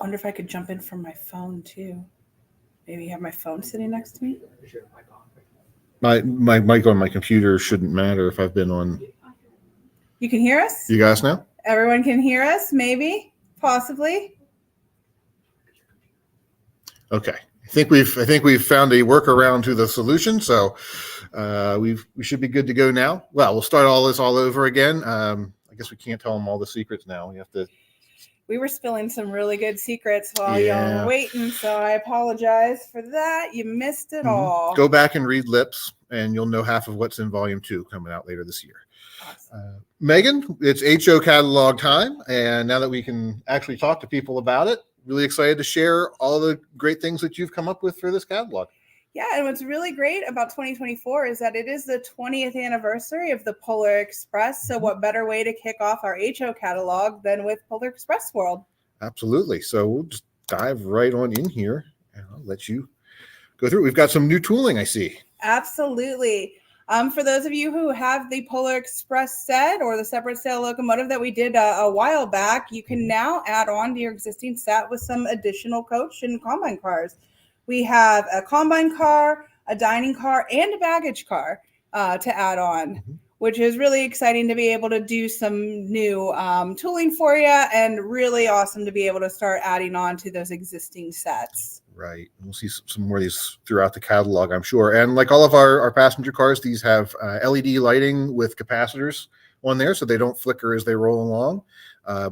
Wonder if I could jump in from my phone too. Maybe have my phone sitting next to me. My mic on my computer shouldn't matter if I've been on. You can hear us? You guys now? Everyone can hear us, maybe, possibly. Okay. I think we've found a workaround to the solution. So we should be good to go now. Well, we'll start all this all over again. I guess we can't tell them all the secrets now. We have to. We were spilling some really good secrets while y'all were waiting, so I apologize for that. You missed it all. Go back and read Lips, and you'll know half of what's in Volume 2 coming out later this year. Awesome. Megan, it's HO catalog time, and now that we can actually talk to people about it, really excited to share all the great things that you've come up with for this catalog. Yeah, and what's really great about 2024 is that it is the 20th anniversary of the Polar Express. So what better way to kick off our HO catalog than with Polar Express World? Absolutely. So we'll just dive right on in here, and I'll let you go through. We've got some new tooling, I see. Absolutely. For those of you who have the Polar Express set or the separate sail locomotive that we did a while back, you can now add on to your existing set with some additional coach and combine cars. We have a combine car, a dining car, and a baggage car to add on, which is really exciting to be able to do some new tooling for you, and really awesome to be able to start adding on to those existing sets. Right. We'll see some more of these throughout the catalog, I'm sure. And like all of our passenger cars, these have LED lighting with capacitors on there so they don't flicker as they roll along.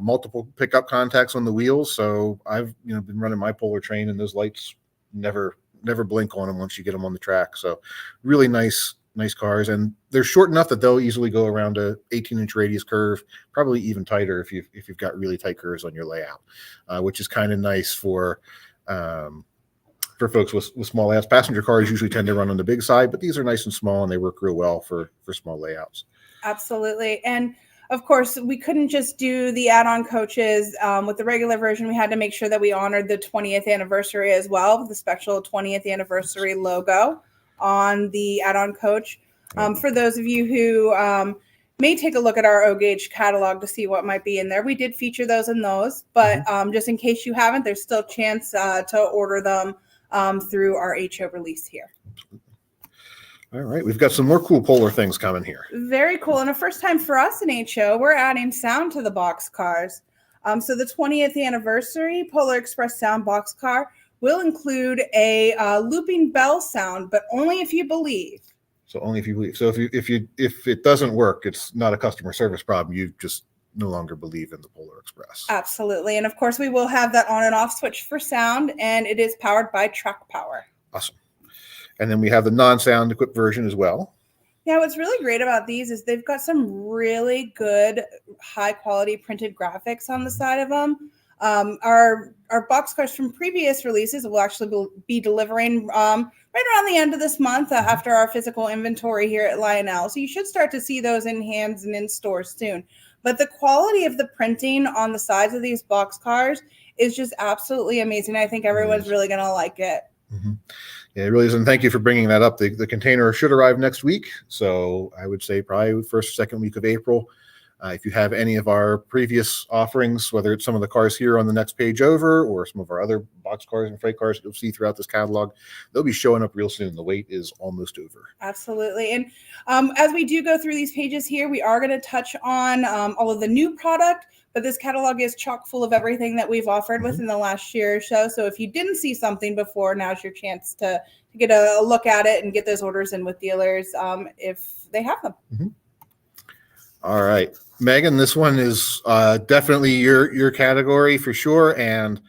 Multiple pickup contacts on the wheels. So I've been running my Polar train, and those lights never blink on them once you get them on the track. So really nice cars, and they're short enough that they'll easily go around a 18-inch radius curve, probably even tighter if you've got really tight curves on your layout, which is kind of nice for folks with small layouts. Passenger cars usually tend to run on the big side, but these are nice and small, and they work real well for small layouts. Absolutely. And of course, we couldn't just do the add-on coaches with the regular version. We had to make sure that we honored the 20th anniversary as well, with the special 20th anniversary logo on the add-on coach. For those of you who may take a look at our O-Gauge catalog to see what might be in there, we did feature those in those, but just in case you haven't, there's still a chance to order them through our HO release here. All right, we've got some more cool Polar things coming here. Very cool. And a first time for us in HO, we're adding sound to the box cars. So the 20th anniversary Polar Express sound box car will include a looping bell sound, but only if you believe. So only if you believe. So if it doesn't work, it's not a customer service problem. You just no longer believe in the Polar Express. Absolutely. And of course, we will have that on and off switch for sound, and it is powered by track power. Awesome. And then we have the non-sound equipped version as well. Yeah, what's really great about these is they've got some really good high quality printed graphics on the side of them. Our box cars from previous releases will actually be delivering right around the end of this month after our physical inventory here at Lionel. So you should start to see those in hands and in stores soon. But the quality of the printing on the sides of these box cars is just absolutely amazing. I think everyone's really going to like it. Yeah, it really is. And thank you for bringing that up. The container should arrive next week. So I would say probably first or second week of April. If you have any of our previous offerings, whether it's some of the cars here on the next page over or some of our other box cars and freight cars that you'll see throughout this catalog, they'll be showing up real soon. The wait is almost over. Absolutely. And as we do go through these pages here, we are going to touch on all of the new product, but this catalog is chock full of everything that we've offered within the last year or so. So if you didn't see something before, now's your chance to get a look at it and get those orders in with dealers if they have them. All right, Megan, this one is definitely your category for sure, and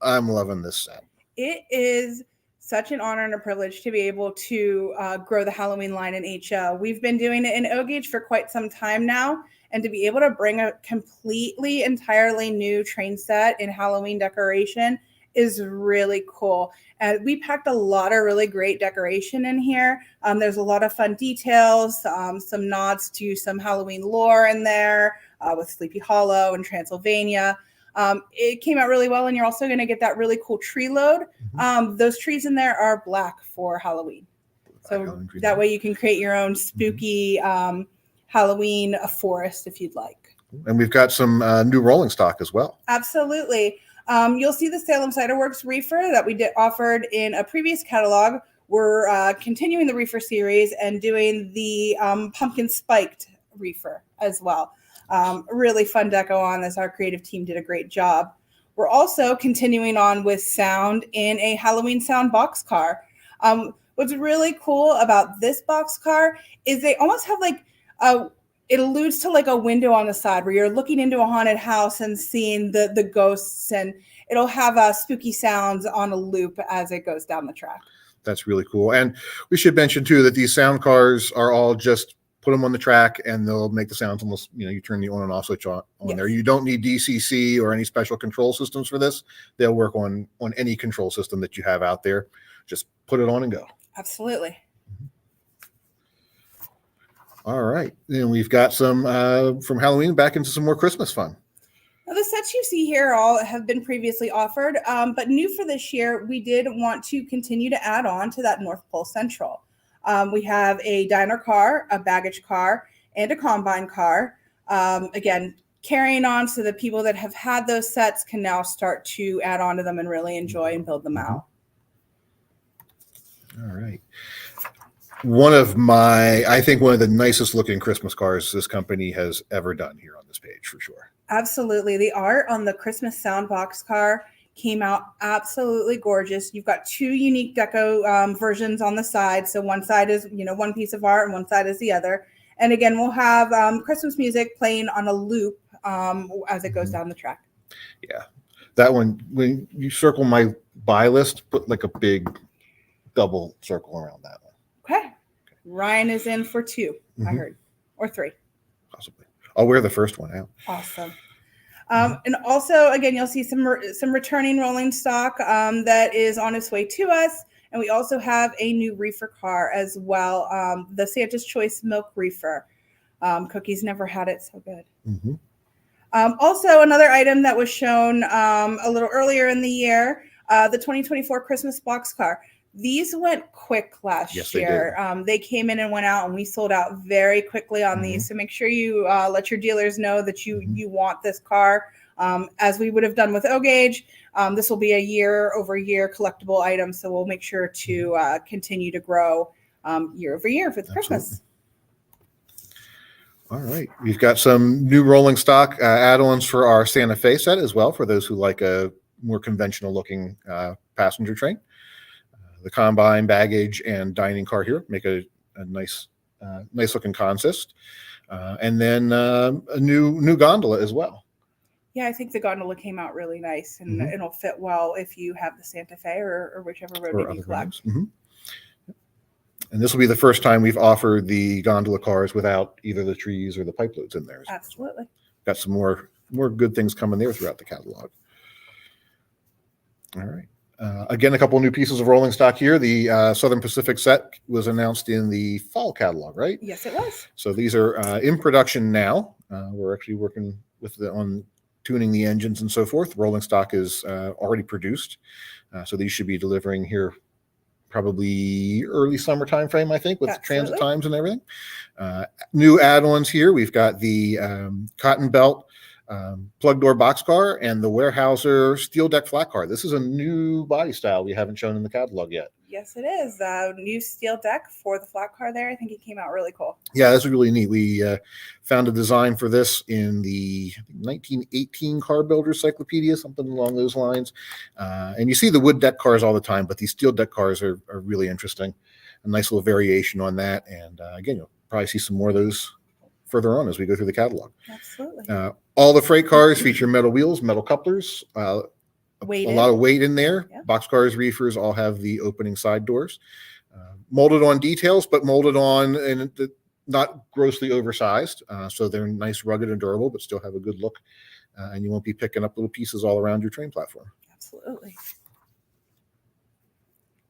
I'm loving this set. It is such an honor and a privilege to be able to grow the Halloween line in HO. We've been doing it in O-Gauge for quite some time now, and to be able to bring a completely, entirely new train set in Halloween decoration is really cool. We packed a lot of really great decoration in here. There's a lot of fun details, some nods to some Halloween lore in there with Sleepy Hollow and Transylvania. It came out really well, and you're also going to get that really cool tree load. Those trees in there are black for Halloween. So that way you can create your own spooky Halloween forest if you'd like. And we've got some new rolling stock as well. Absolutely. You'll see the Salem Cider Works reefer that we did offered in a previous catalog. We're continuing the reefer series and doing the pumpkin spiked reefer as well. Really fun deco on this. Our creative team did a great job. We're also continuing on with sound in a Halloween sound boxcar. What's really cool about this boxcar is they almost have like it alludes to like a window on the side where you're looking into a haunted house and seeing the ghosts, and it'll have spooky sounds on a loop as it goes down the track. That's really cool. And we should mention too that these sound cars are all just put them on the track and they'll make the sounds unless you turn the on and off switch on Yes. there. You don't need DCC or any special control systems for this. They'll work on any control system that you have out there. Just put it on and go. Absolutely. All right. Then we've got some from Halloween back into some more Christmas fun. Now, the sets you see here all have been previously offered, but new for this year, we did want to continue to add on to that North Pole Central. We have a diner car, a baggage car, and a combine car. Again, carrying on so that people that have had those sets can now start to add on to them and really enjoy and build them out. All right. I think one of the nicest looking Christmas cars this company has ever done here on this page for sure. Absolutely. The art on the Christmas sound box car came out absolutely gorgeous. You've got two unique deco versions on the side. So one side is, one piece of art and one side is the other. And again, we'll have Christmas music playing on a loop as it goes down the track. Yeah. That one, when you circle my buy list, put like a big double circle around that one. Okay. Ryan is in for 2, I heard, or 3. Possibly. I'll wear the first one out. Awesome. And also, again, you'll see some returning rolling stock that is on its way to us. And we also have a new reefer car as well, the Santa's Choice Milk Reefer. Cookies never had it so good. Also, another item that was shown a little earlier in the year, the 2024 Christmas box car. These went quick last year. They came in and went out, and we sold out very quickly on these. So make sure you let your dealers know that you want this car. As we would have done with O-Gauge, this will be a year-over-year collectible item. So we'll make sure to continue to grow year-over-year for Christmas. All right. We've got some new rolling stock add-ons for our Santa Fe set as well, for those who like a more conventional looking passenger train. The combine, baggage, and dining car here make a nice looking consist. And then a new gondola as well. Yeah, I think the gondola came out really nice, and it'll fit well if you have the Santa Fe or whichever road you collect. And this will be the first time we've offered the gondola cars without either the trees or the pipe loads in there. Absolutely. Got some more good things coming there throughout the catalog. All right. Again, a couple of new pieces of rolling stock here. The Southern Pacific set was announced in the fall catalog, right? Yes, it was. So these are in production now. We're actually working on tuning the engines and so forth. Rolling stock is already produced. So these should be delivering here probably early summer time frame, I think, with the transit times and everything. New add-ons here. We've got the Cotton Belt plug door boxcar and the Weyerhaeuser steel deck flat car. This is a new body style we haven't shown in the catalog yet. Yes, it is. New steel deck for the flat car there. I think it came out really cool. Yeah, that's really neat. We found a design for this in the 1918 Car Builder's Cyclopedia, something along those lines. And you see the wood deck cars all the time, but these steel deck cars are really interesting. A nice little variation on that. And again, you'll probably see some more of those further on as we go through the catalog. Absolutely. All the freight cars feature metal wheels, metal couplers, a lot of weight in there. Yeah. Boxcars, reefers all have the opening side doors. Molded on details, but molded on and not grossly oversized. So they're nice, rugged, and durable, but still have a good look. And you won't be picking up little pieces all around your train platform. Absolutely.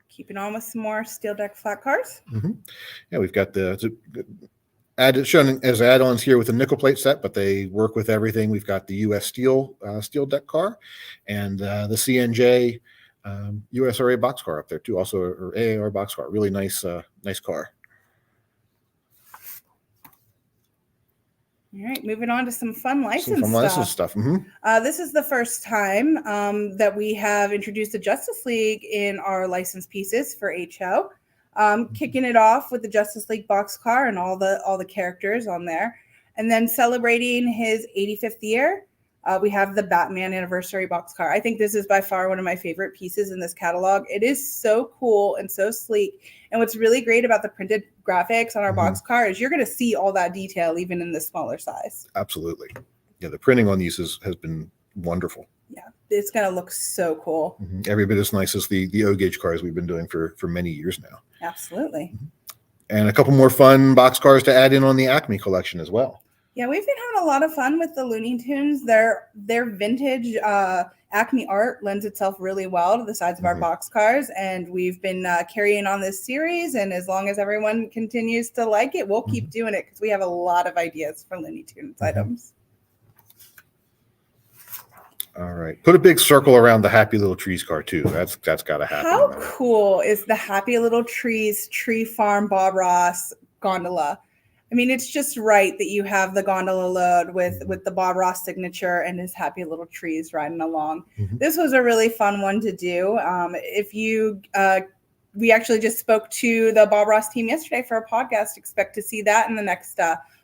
Keeping on with some more steel deck flat cars. Yeah, we've got shown as add-ons here with the nickel plate set, but they work with everything. We've got the U.S. steel deck car and the CNJ USRA boxcar up there too, also or AAR boxcar. Really nice car. All right, moving on to some fun license Some license stuff. This is the first time that we have introduced the Justice League in our license pieces for HO. Kicking it off with the Justice League boxcar and all the characters on there, and then celebrating his 85th year. We have the Batman anniversary boxcar. I think this is by far one of my favorite pieces in this catalog. It is so cool and so sleek. And what's really great about the printed graphics on our boxcar is you're going to see all that detail even in the smaller size. Absolutely. Yeah, the printing on these has been wonderful. Yeah, it's going to look so cool. Every bit as nice as the O-gauge cars we've been doing for many years now. Absolutely. And a couple more fun boxcars to add in on the Acme collection as well. Yeah, we've been having a lot of fun with the Looney Tunes. Their vintage Acme art lends itself really well to the sides of our boxcars, and we've been carrying on this series. And as long as everyone continues to like it, we'll keep doing it because we have a lot of ideas for Looney Tunes items. All right, put a big circle around the Happy Little Trees car too. That's got to happen. How cool is the Happy Little Trees Tree Farm Bob Ross gondola? I mean, it's just right that you have the gondola load with the Bob Ross signature and his happy little trees riding along. This was a really fun one to do. We actually just spoke to the Bob Ross team yesterday for a podcast. Expect to see that in the next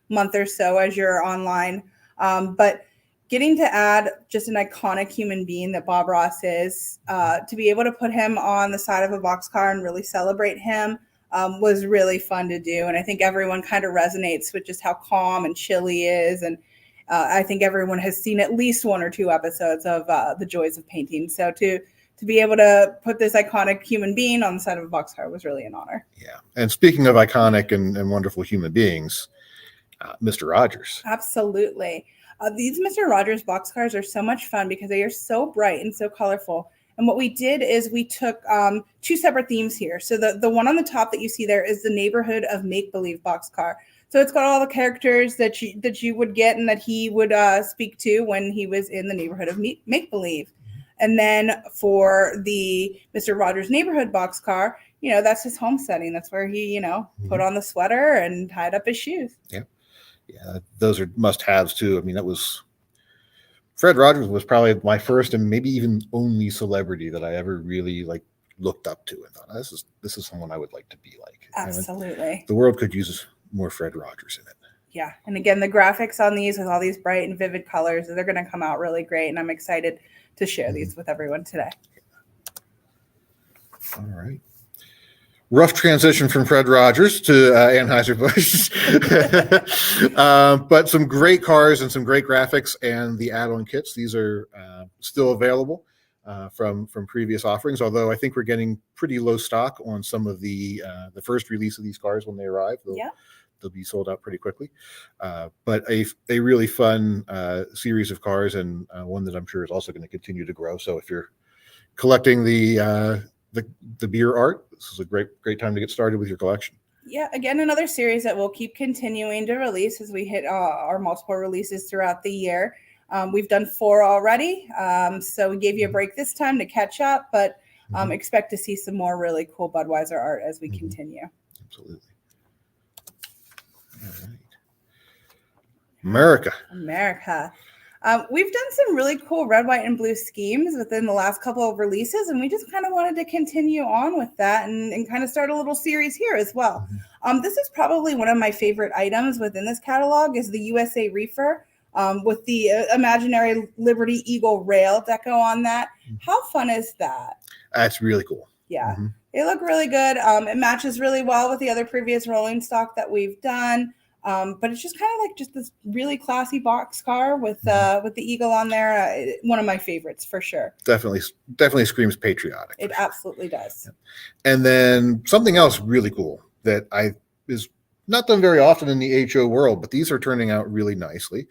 month or so as you're online. But getting to add just an iconic human being that Bob Ross is, to be able to put him on the side of a boxcar and really celebrate him, was really fun to do. And I think everyone kind of resonates with just how calm and chill he is. And I think everyone has seen at least one or two episodes of The Joys of Painting. So to be able to put this iconic human being on the side of a boxcar was really an honor. Yeah. And speaking of iconic and wonderful human beings, Mr. Rogers. Absolutely. These Mr. Rogers boxcars are so much fun because they are so bright and so colorful. And what we did is we took two separate themes here. So the one on the top that you see there is the Neighborhood of Make-Believe boxcar. So it's got all the characters that you would get and that he would speak to when he was in the Neighborhood of Make-Believe. And then for the Mr. Rogers Neighborhood boxcar, that's his home setting. That's where he, put on the sweater and tied up his shoes. Yeah. Yeah. Those are must-haves too. I mean, Fred Rogers was probably my first and maybe even only celebrity that I ever really looked up to and thought, this is someone I would like to be like. Absolutely. The world could use more Fred Rogers in it. Yeah. And again, the graphics on these with all these bright and vivid colors, they're going to come out really great. And I'm excited to share these with everyone today. All right. Rough transition from Fred Rogers to Anheuser-Busch. But some great cars and some great graphics and the add-on kits. These are still available from previous offerings, although I think we're getting pretty low stock on some of the first release of these cars when they arrive. They'll be sold out pretty quickly. But a really fun series of cars, and one that I'm sure is also going to continue to grow. So if you're collecting the beer art, this is a great time to get started with your collection. Yeah, again, another series that we'll keep continuing to release as we hit our multiple releases throughout the year. We've done 4 already, so we gave you a break this time to catch up, but expect to see some more really cool Budweiser art as we continue. Absolutely. All right. America. We've done some really cool red, white, and blue schemes within the last couple of releases, and we just kind of wanted to continue on with that and kind of start a little series here as well. This is probably one of my favorite items within this catalog is the USA Reefer with the imaginary Liberty Eagle rail deco on that. How fun is that? That's really cool. Yeah, they look really good. It matches really well with the other previous rolling stock that we've done. But it's just kind of like just this really classy boxcar with the eagle on there. One of my favorites for sure. Definitely screams patriotic. It absolutely does. And then something else really cool that is not done very often in the HO world, but these are turning out really nicely.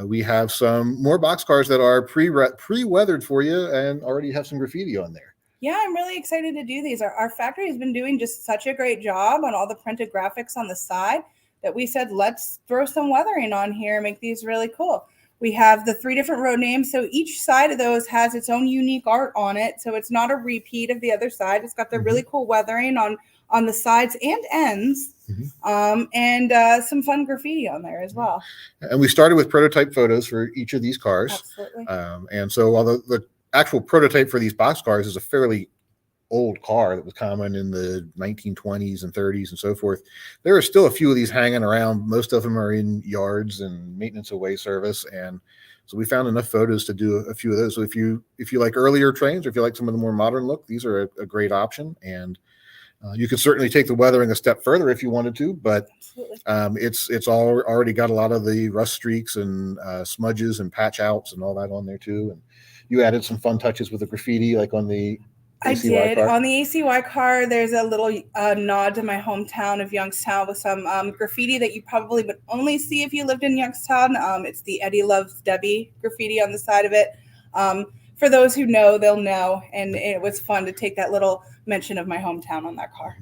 We have some more boxcars that are pre-weathered for you and already have some graffiti on there. Yeah, I'm really excited to do these. Our factory has been doing just such a great job on all the printed graphics on the side that we said, let's throw some weathering on here and make these really cool. We have the 3 different road names. So each side of those has its own unique art on it. So it's not a repeat of the other side. It's got the really cool weathering on on the sides and ends, and some fun graffiti on there as well. And we started with prototype photos for each of these cars. Absolutely. And so while the actual prototype for these box cars is a fairly old car that was common in the 1920s and 30s and so forth, there are still a few of these hanging around. Most of them are in yards and maintenance away service, and so we found enough photos to do a few of those. So if you like earlier trains, or if you like some of the more modern look, these are a great option. And you could certainly take the weathering a step further if you wanted to, but it's already got a lot of the rust streaks and smudges and patch outs and all that on there too. And you added some fun touches with the graffiti, like on the I ACY did. car. On the ACY car, there's a little nod to my hometown of Youngstown with some graffiti that you probably would only see if you lived in Youngstown. It's the Eddie Loves Debbie graffiti on the side of it. For those who know, they'll know. And it was fun to take that little mention of my hometown on that car.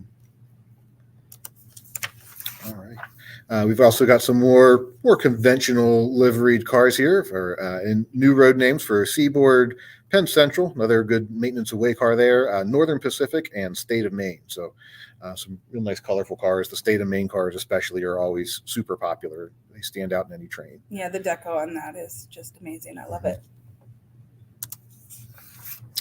All right. We've also got some more conventional liveried cars here for and new road names for Seaboard, Penn Central, another good maintenance away car there, Northern Pacific, and State of Maine. So some real nice colorful cars. The State of Maine cars especially are always super popular. They stand out in any train. Yeah, the deco on that is just amazing. I love it.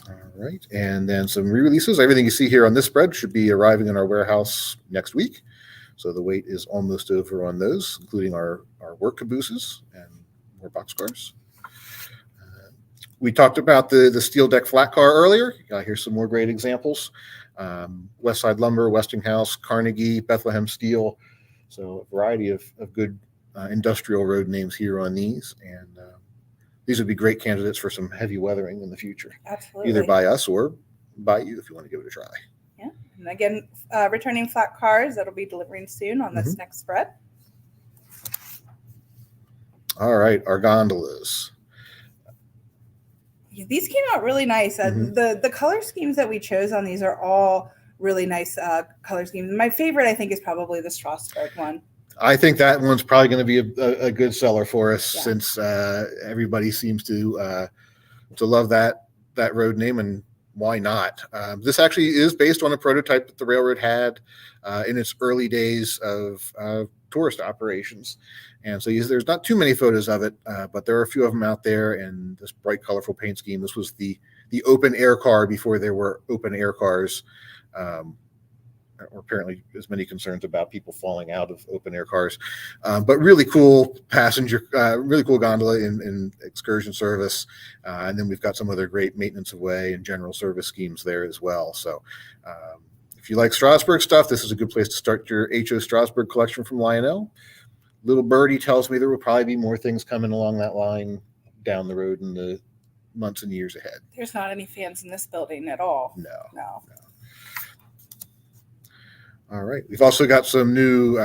All right. And then some re-releases. Everything you see here on this spread should be arriving in our warehouse next week. So the wait is almost over on those, including our work cabooses and more boxcars. We talked about the steel deck flat car earlier. Here's some more great examples. Westside Lumber, Westinghouse, Carnegie, Bethlehem Steel. So a variety of good industrial road names here on these. And these would be great candidates for some heavy weathering in the future. Absolutely. Either by us or by you if you want to give it a try. Yeah. And again, returning flat cars that'll be delivering soon on this next spread. All right, our gondolas. Yeah, these came out really nice. The color schemes that we chose on these are all really nice color schemes. My favorite, I think, is probably the Strasbourg one. I think that one's probably going to be a good seller for us, since everybody seems to love that road name, and why not? This actually is based on a prototype that the railroad had in its early days of tourist operations. And so there's not too many photos of it, but there are a few of them out there. And this bright, colorful paint scheme. This was the open air car before there were open air cars. Or apparently as many concerns about people falling out of open air cars, but really cool really cool gondola in excursion service. And then we've got some other great maintenance away and general service schemes there as well. So if you like Strasbourg stuff, this is a good place to start your HO Strasbourg collection from Lionel. Little birdie tells me there will probably be more things coming along that line down the road in the months and years ahead. There's not any fans in this building at all. No. All right. We've also got some new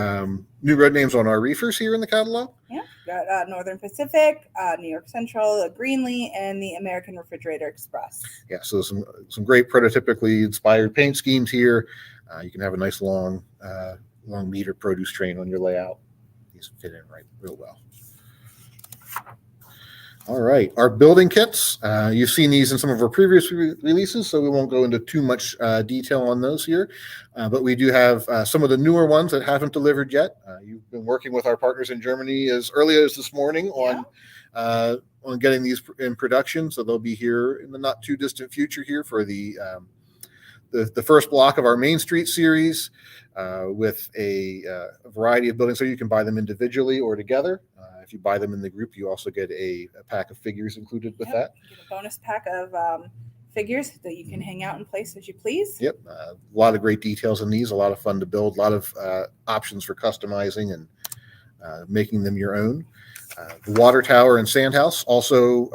road names on our reefers here in the catalog. Yeah, got Northern Pacific, New York Central, the Greenlee, and the American Refrigerator Express. Yeah, so some great prototypically inspired paint schemes here. You can have a nice long meter produce train on your layout. These fit in real well. All right, our building kits. You've seen these in some of our previous releases, so we won't go into too much detail on those here. But we do have some of the newer ones that haven't delivered yet. You've been working with our partners in Germany as early as this morning on getting these in production, so they'll be here in the not too distant future here for the first block of our Main Street series with a variety of buildings, so you can buy them individually or together. If you buy them in the group, you also get a pack of figures included with that. You get a bonus pack of figures that you can hang out and place as you please. Yep. A lot of great details in these, a lot of fun to build, a lot of options for customizing and making them your own. The water tower and sandhouse also,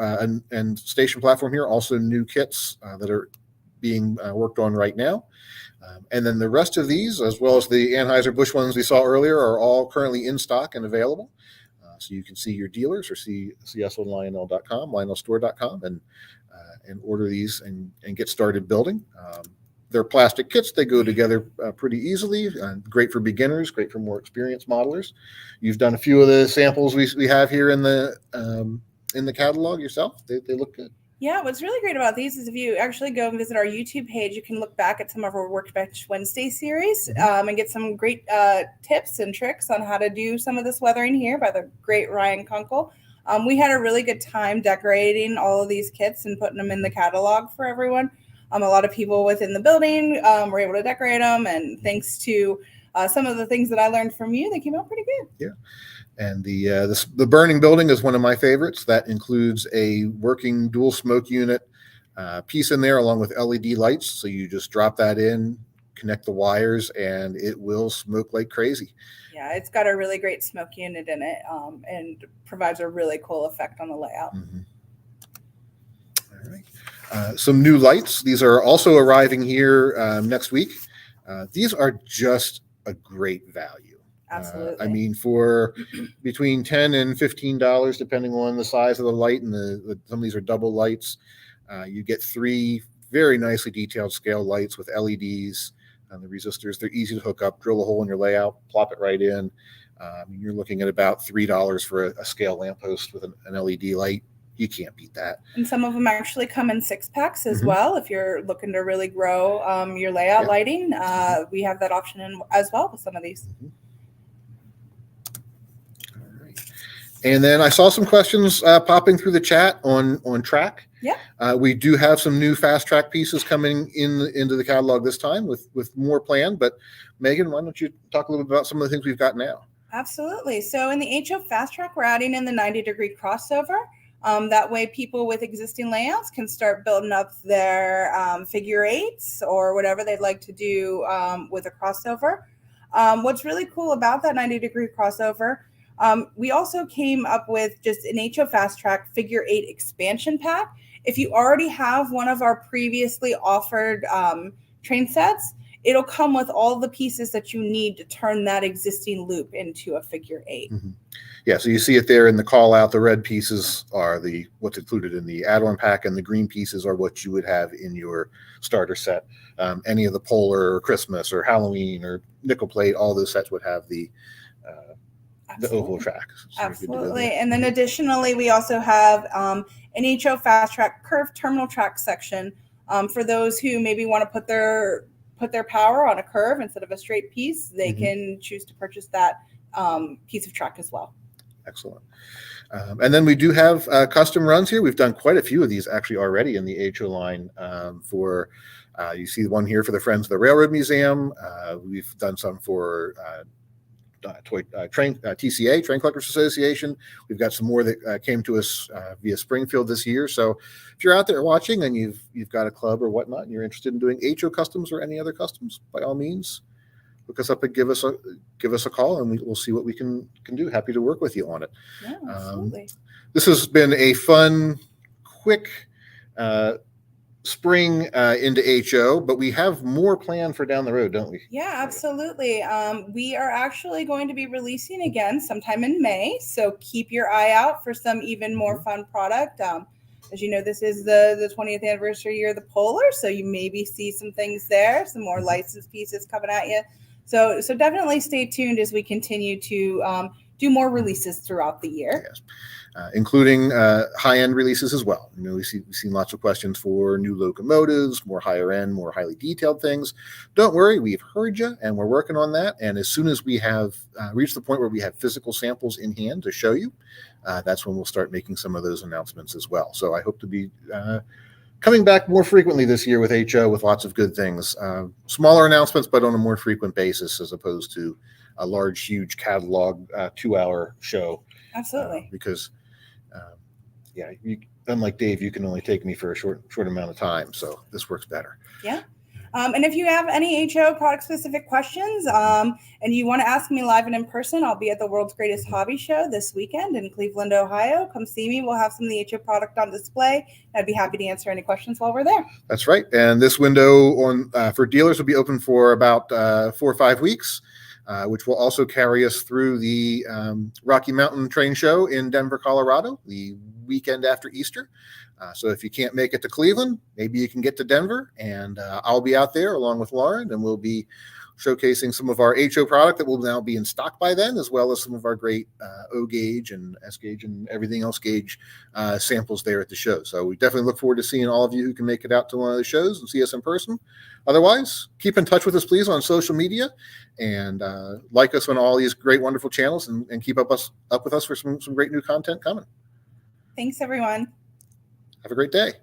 and station platform here, also new kits that are being worked on right now. And then the rest of these, as well as the Anheuser-Busch ones we saw earlier, are all currently in stock and available. So you can see your dealers or see us on Lionel.com, Lionelstore.com, and order these and get started building. They're plastic kits. They go together pretty easily. Great for beginners, great for more experienced modelers. You've done a few of the samples we have here in the catalog yourself. They look good. Yeah, what's really great about these is if you actually go and visit our YouTube page, you can look back at some of our Workbench Wednesday series and get some great tips and tricks on how to do some of this weathering here by the great Ryan Kunkel. We had a really good time decorating all of these kits and putting them in the catalog for everyone. A lot of people within the building were able to decorate them, and thanks to some of the things that I learned from you, they came out pretty good. Yeah. And the burning building is one of my favorites. That includes a working dual smoke unit piece in there along with LED lights. So you just drop that in, connect the wires, and it will smoke like crazy. Yeah, it's got a really great smoke unit in it and provides a really cool effect on the layout. Mm-hmm. All right. Some new lights. These are also arriving here next week. These are just a great value. Absolutely. I mean, for between $10 and $15, depending on the size of the light, and some of these are double lights. You get 3 very nicely detailed scale lights with LEDs and the resistors. They're easy to hook up. Drill a hole in your layout, plop it right in. You're looking at about $3 for a scale lamppost with an LED light. You can't beat that. And some of them actually come in 6-packs as well. If you're looking to really grow your layout lighting, we have that option as well with some of these. And then I saw some questions popping through the chat on track. Yeah. We do have some new fast track pieces coming into the catalog this time with more planned. But Megan, why don't you talk a little bit about some of the things we've got now? Absolutely. So in the HO fast track, we're adding in the 90-degree crossover. That way people with existing layouts can start building up their figure 8s or whatever they'd like to do with a crossover. What's really cool about that 90-degree crossover, we also came up with just an HO Fast Track Figure 8 expansion pack. If you already have one of our previously offered train sets, it'll come with all the pieces that you need to turn that existing loop into a Figure 8. Mm-hmm. Yeah, so you see it there in the call out. The red pieces are what's included in the add-on pack, and the green pieces are what you would have in your starter set. Any of the Polar or Christmas or Halloween or nickel plate, all those sets would have the oval track. So absolutely. And then additionally, we also have an HO Fast Track curved terminal track section for those who maybe want to put their power on a curve instead of a straight piece. They can choose to purchase that piece of track as well. Excellent. And then we do have custom runs here. We've done quite a few of these actually already in the HO line for you see one here for the Friends of the Railroad Museum. We've done some for TCA, Train Collectors Association. We've got some more that came to us via Springfield this year. So if you're out there watching and you've got a club or whatnot and you're interested in doing HO customs or any other customs, by all means, look us up and give us a call, and we'll see what we can do. Happy to work with you on it. Yeah, absolutely. This has been a fun, quick spring into HO, but we have more planned for down the road, don't we? Yeah, absolutely. We are actually going to be releasing again sometime in May, so keep your eye out for some even more fun product. As you know, this is the 20th anniversary year of the Polar, so you maybe see some things there, some more licensed pieces coming at you. So definitely stay tuned as we continue to do more releases throughout the year. Yes. Including high-end releases as well. You know, we've seen lots of questions for new locomotives, more higher-end, more highly detailed things. Don't worry, we've heard you, and we're working on that. And as soon as we have reached the point where we have physical samples in hand to show you, that's when we'll start making some of those announcements as well. So I hope to be coming back more frequently this year with HO with lots of good things. Smaller announcements, but on a more frequent basis as opposed to a large, huge catalog 2-hour show. Absolutely. Because unlike Dave, you can only take me for a short amount of time. So this works better. Yeah. And if you have any HO product specific questions and you want to ask me live and in person, I'll be at the World's Greatest Hobby Show this weekend in Cleveland, Ohio. Come see me. We'll have some of the HO product on display. I'd be happy to answer any questions while we're there. That's right. And this window for dealers will be open for about 4 or 5 weeks. Which will also carry us through the Rocky Mountain Train Show in Denver, Colorado, the weekend after Easter. So if you can't make it to Cleveland, maybe you can get to Denver, and I'll be out there along with Lauren, and we'll be showcasing some of our HO product that will now be in stock by then, as well as some of our great O gauge and S gauge and everything else gauge samples there at the show. So we definitely look forward to seeing all of you who can make it out to one of the shows and see us in person. Otherwise, keep in touch with us, please, on social media, and like us on all these great, wonderful channels, and keep up with us for some great new content coming. Thanks, everyone. Have a great day.